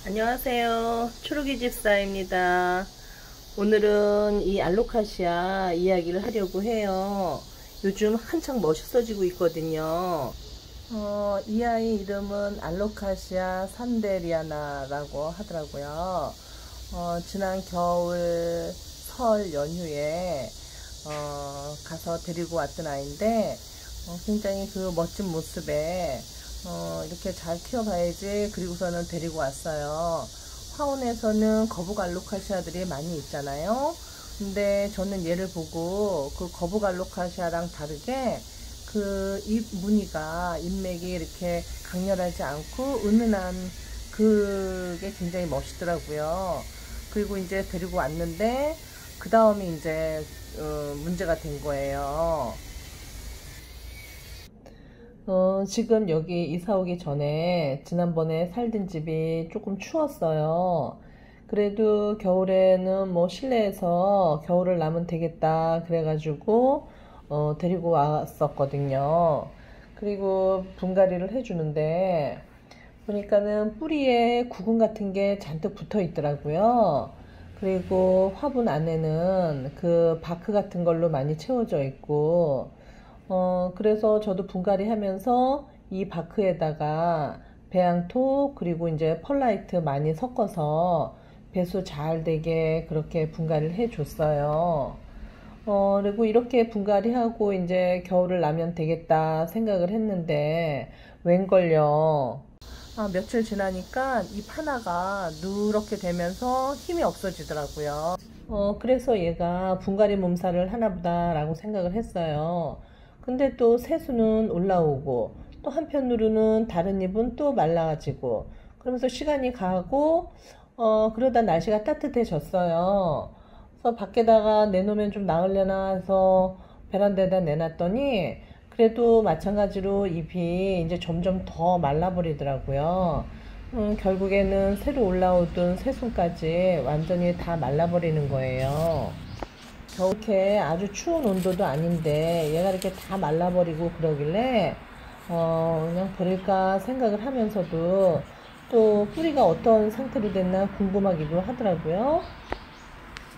안녕하세요. 초록이 집사입니다. 오늘은 이 알로카시아 이야기를 하려고 해요. 요즘 한창 멋있어지고 있거든요. 이 아이 이름은 알로카시아 산데리아나라고 하더라고요. 지난 겨울 설 연휴에 가서 데리고 왔던 아이인데 굉장히 그 멋진 모습에 이렇게 잘 키워봐야지 그리고서는 데리고 왔어요. 화원에서는 거북 알로카시아들이 많이 있잖아요. 근데 저는 얘를 보고 그 거북 알로카시아랑 다르게 그 잎 무늬가 잎맥이 이렇게 강렬하지 않고 은은한 그게 굉장히 멋있더라고요. 그리고 이제 데리고 왔는데 그 다음에 이제 문제가 된 거예요. 지금 여기 이사 오기 전에 지난번에 살던 집이 조금 추웠어요. 그래도 겨울에는 뭐 실내에서 겨울을 나면 되겠다 그래가지고 데리고 왔었거든요. 그리고 분갈이를 해주는데 보니까는 뿌리에 구근 같은 게 잔뜩 붙어 있더라고요. 그리고 화분 안에는 그 바크 같은 걸로 많이 채워져 있고 그래서 저도 분갈이 하면서 이 바크에다가 배양토 그리고 이제 펄라이트 많이 섞어서 배수 잘 되게 그렇게 분갈이를 해 줬어요. 그리고 이렇게 분갈이하고 이제 겨울을 나면 되겠다 생각을 했는데 웬걸요. 며칠 지나니까 잎 하나가 누렇게 되면서 힘이 없어지더라고요. 그래서 얘가 분갈이 몸살을 하나 보다라고 생각을 했어요. 근데 또 새수는 올라오고 또 한편으로는 다른 잎은 또 말라가지고 그러면서 시간이 가고 그러다 날씨가 따뜻해졌어요. 그래서 밖에다가 내놓으면 좀 나으려나 해서 베란다에다 내놨더니 그래도 마찬가지로 잎이 이제 점점 더 말라버리더라고요. 결국에는 새로 올라오던 새순까지 완전히 다 말라버리는 거예요. 겨울에 아주 추운 온도도 아닌데 얘가 이렇게 다 말라버리고 그러길래 그냥 버릴까 생각을 하면서도 또 뿌리가 어떤 상태로 됐나 궁금하기도 하더라고요.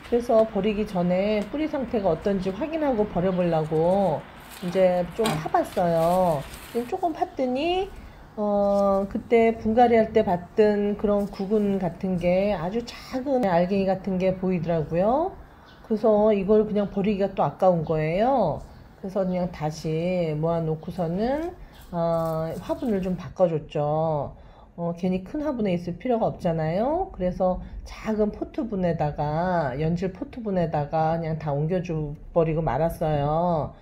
그래서 버리기 전에 뿌리 상태가 어떤지 확인하고 버려보려고 이제 좀 파봤어요. 조금 팠더니 그때 분갈이 할 때 봤던 그런 구근 같은 게 아주 작은 알갱이 같은 게 보이더라고요. 그래서 이걸 그냥 버리기가 또 아까운 거예요. 그래서 그냥 다시 모아놓고서는 화분을 좀 바꿔줬죠. 괜히 큰 화분에 있을 필요가 없잖아요. 그래서 작은 포트분에다가 연질 포트분에다가 그냥 다 옮겨줘 버리고 말았어요.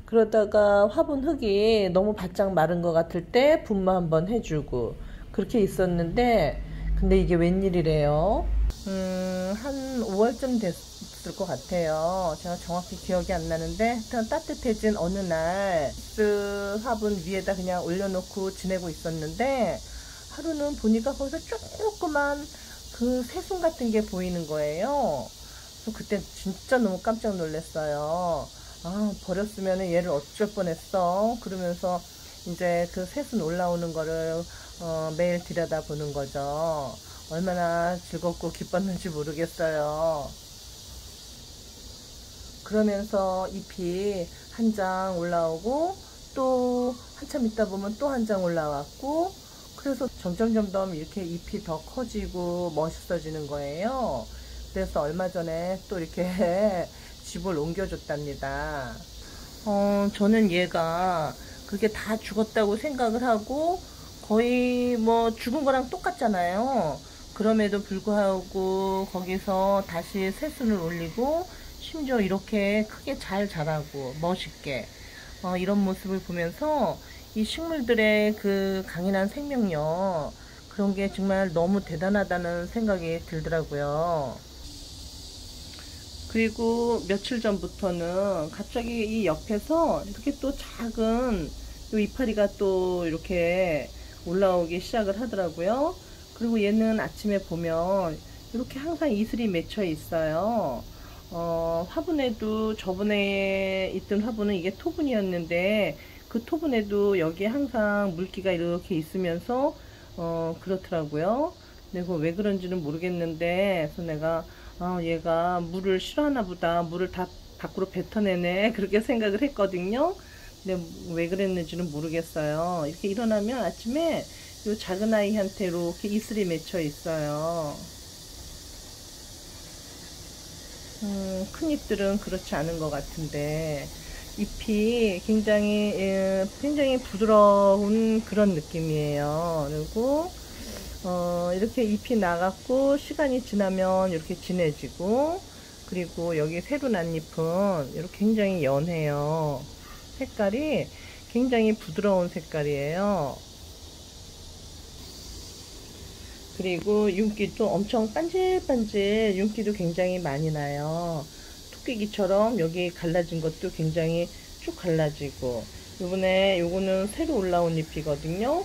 그러다가 화분 흙이 너무 바짝 마른 것 같을 때 분마 한번 해주고 그렇게 있었는데 근데 이게 웬일이래요? 한 5월쯤 됐을 것 같아요. 제가 정확히 기억이 안 나는데 하여튼 따뜻해진 어느 날 그 화분 위에다 그냥 올려놓고 지내고 있었는데 하루는 보니까 거기서 조그만 그 새순 같은 게 보이는 거예요. 그래서 그때 진짜 너무 깜짝 놀랐어요. 버렸으면 얘를 어쩔 뻔했어. 그러면서 이제 그 새순 올라오는 거를 매일 들여다 보는 거죠. 얼마나 즐겁고 기뻤는지 모르겠어요. 그러면서 잎이 한 장 올라오고 또 한참 있다 보면 또 한 장 올라왔고 그래서 점점 이렇게 잎이 더 커지고 멋있어지는 거예요. 그래서 얼마 전에 또 이렇게 집을 옮겨줬답니다. 저는 얘가 그게 다 죽었다고 생각을 하고 거의 뭐 죽은 거랑 똑같잖아요. 그럼에도 불구하고 거기서 다시 새순을 올리고 심지어 이렇게 크게 잘 자라고 멋있게 이런 모습을 보면서 이 식물들의 그 강인한 생명력 그런 게 정말 너무 대단하다는 생각이 들더라고요. 그리고 며칠 전부터는 갑자기 이 옆에서 이렇게 또 작은 요 이파리가 또 이렇게 올라오기 시작을 하더라고요. 그리고 얘는 아침에 보면 이렇게 항상 이슬이 맺혀 있어요. 화분에도 저번에 있던 화분은 이게 토분이었는데 그 토분에도 여기에 항상 물기가 이렇게 있으면서 그렇더라고요. 내가 왜 그런지는 모르겠는데, 그래서 내가 얘가 물을 싫어하나 보다. 물을 다 밖으로 뱉어내네. 그렇게 생각을 했거든요. 근데 왜 그랬는지는 모르겠어요. 이렇게 일어나면 아침에 이 작은 아이한테 이렇게 이슬이 맺혀 있어요. 큰 잎들은 그렇지 않은 것 같은데 잎이 굉장히 부드러운 그런 느낌이에요. 그리고 이렇게 잎이 나갔고 시간이 지나면 이렇게 진해지고, 그리고 여기 새로 난 잎은 이렇게 굉장히 연해요. 색깔이 굉장히 부드러운 색깔이에요. 그리고 윤기도 엄청 반질반질, 윤기도 굉장히 많이 나요. 토끼기처럼 여기 갈라진 것도 굉장히 쭉 갈라지고, 요거는 새로 올라온 잎이거든요.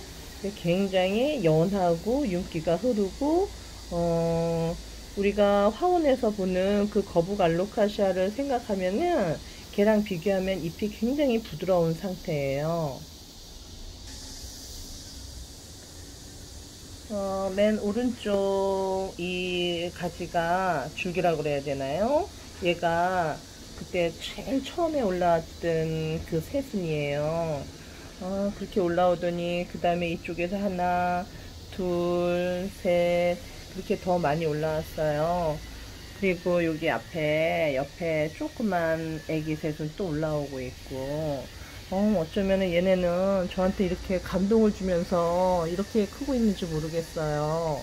굉장히 연하고 윤기가 흐르고, 우리가 화원에서 보는 그 거북 알로카시아를 생각하면은 걔랑 비교하면 잎이 굉장히 부드러운 상태예요. 맨 오른쪽 이 가지가 줄기라고 그래야 되나요? 얘가 그때 제일 처음에 올라왔던 그 새순이에요. 그렇게 올라오더니 그 다음에 이쪽에서 하나, 둘, 셋, 그렇게 더 많이 올라왔어요. 그리고 여기 옆에 조그만 애기 셋은 또 올라오고 있고, 어쩌면은 얘네는 저한테 이렇게 감동을 주면서 이렇게 크고 있는지 모르겠어요.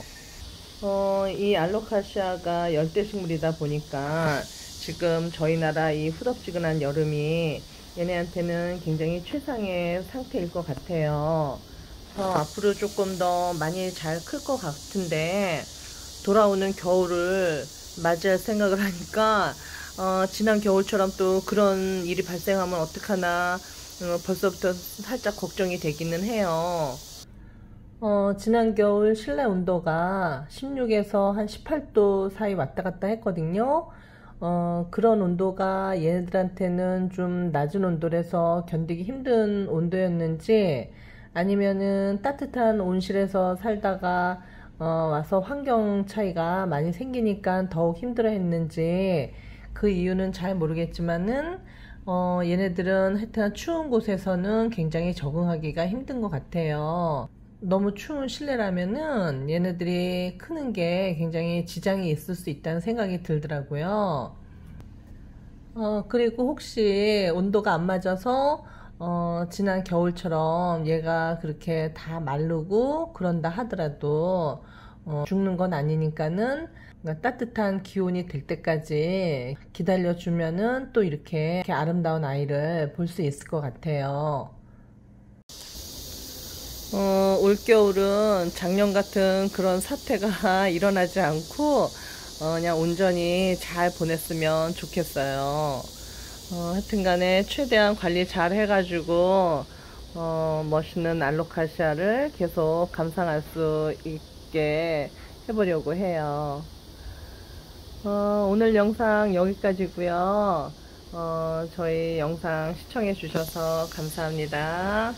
이 알로카시아가 열대식물이다 보니까 지금 저희 나라 이 후덥지근한 여름이 얘네한테는 굉장히 최상의 상태일 것 같아요. 앞으로 조금 더 많이 잘 클 것 같은데, 돌아오는 겨울을 맞이할 생각을 하니까 지난 겨울처럼 또 그런 일이 발생하면 어떡하나, 벌써부터 살짝 걱정이 되기는 해요. 지난 겨울 실내 온도가 16에서 한 18도 사이 왔다 갔다 했거든요. 그런 온도가 얘네들한테는 좀 낮은 온도라서 견디기 힘든 온도였는지, 아니면은 따뜻한 온실에서 살다가 와서 환경 차이가 많이 생기니까 더욱 힘들어 했는지, 그 이유는 잘 모르겠지만은 얘네들은 하여튼 추운 곳에서는 굉장히 적응하기가 힘든 것 같아요. 너무 추운 실내라면은 얘네들이 크는 게 굉장히 지장이 있을 수 있다는 생각이 들더라고요. 그리고 혹시 온도가 안 맞아서 지난 겨울처럼 얘가 그렇게 다 마르고 그런다 하더라도 죽는 건 아니니까는, 그러니까 따뜻한 기온이 될 때까지 기다려주면은 또 이렇게 아름다운 아이를 볼 수 있을 것 같아요. 올겨울은 작년 같은 그런 사태가 일어나지 않고 그냥 온전히 잘 보냈으면 좋겠어요. 하여튼 간에 최대한 관리 잘 해가지고 멋있는 알로카시아를 계속 감상할 수 있게 해보려고 해요. 오늘 영상 여기까지고요. 저희 영상 시청해 주셔서 감사합니다.